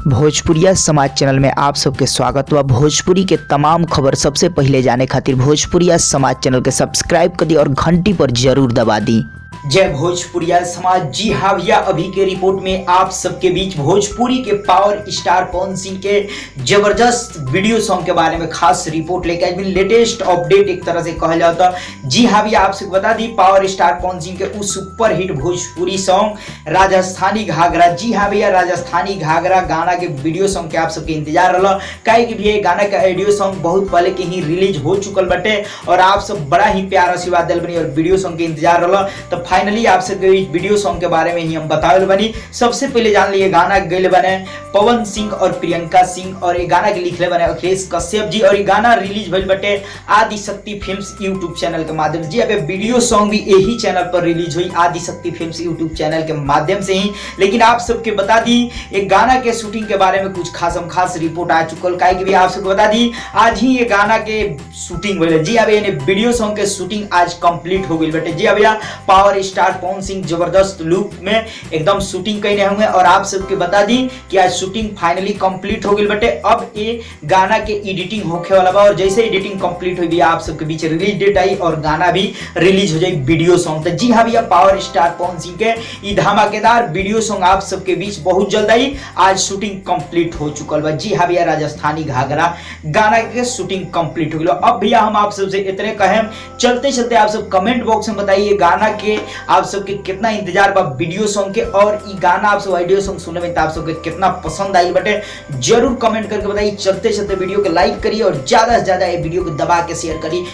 भोजपुरिया समाज चैनल में आप सबके स्वागत बा। भोजपुरी के तमाम खबर सबसे पहले जाने खातिर भोजपुरिया समाज चैनल के सब्सक्राइब कर दी और घंटी पर जरूर दबा दी। जय भोजपुरिया समाज। जी हाँ भैया, अभी के रिपोर्ट में आप सबके बीच भोजपुरी के पावर स्टार पवन सिंह के जबरदस्त वीडियो सॉन्ग के बारे में खास रिपोर्ट लेके आज भी लेटेस्ट अपडेट एक तरह से कहा जाता है। जी हाँ भैया, आप सबको बता the power star Pawan Singh के उस super hit Bhojpuri song Rajasthani घाघरा। जी हाँ भैया, राजस्थानी घाघरा गाना के वीडियो सॉन्ग के आप सबके इंतजार रहा। काहे कि भैया गाना का ऑडियो सॉन्ग बहुत पहले के ही रिलीज हो चुकल बटे और आप सब बड़ा ही प्यार आशीर्वाद दिल बनी और वीडियो सॉन्ग के इंतजार रहा। तो फाइनली आप सबके वीडियो सॉन्ग के बारे में ही हम बतावल बनी। सबसे पहले जान लिए गाना गैले बने पवन सिंह और प्रियंका सिंह और ये गाना के लिखले बने अखिलेश कश्यप जी और ये गाना रिलीज भइल बटे आदि शक्ति फिल्म्स यूट्यूब चैनल के माध्यम से। अब वीडियो सॉन्ग भी यही चैनल पर रिलीज हुई आदि शक्ति फिल्म्स यूट्यूब चैनल के माध्यम से ही। लेकिन आप सबके बता दी एक गाना के शूटिंग के बारे में कुछ खास रिपोर्ट आ चुकल। काहे कि भी आप सबको बता दी आज ही ये गाना के शूटिंग भइल। जी अब ये वीडियो सॉन्ग के शूटिंग आज कंप्लीट हो गई बटे। जी भैया पावर स्टार पवन सिंह जबरदस्त लुक में एकदम शूटिंग करने होंगे और आप सबके बता दी कि आज शूटिंग फाइनली कंप्लीट हो गई बटे। अब ये गाना के एडिटिंग होखे वाला बा और जैसे एडिटिंग कंप्लीट हुई भी आप सबके बीच रिलीज डेट आई और गाना भी रिलीज हो जाए वीडियो सॉन्ग। तो जी हाँ भैया, पावर स्टार पवन सिंह के ये धमाकेदार वीडियो सॉन्ग आप सबके बीच बहुत जल्द आई। आज शूटिंग कंप्लीट हो चुकल बा। जी हाँ भैया, राजस्थानी घाघरा गाना के शूटिंग कंप्लीट हो गई। अब भैया हम आप सबसे इतने कहें चलते आप सब कमेंट बॉक्स में बताइए गाना के आप सबके कितना इंतजार बा वीडियो सॉन्ग के और ये गाना आप सब ऑडियो सॉन्ग सुनने में आप सबके कितना पसंद आई बटे जरूर कमेंट करके बताइए। चलते वीडियो को लाइक करिए और ज्यादा से ज्यादा ये वीडियो को दबा के शेयर करिए।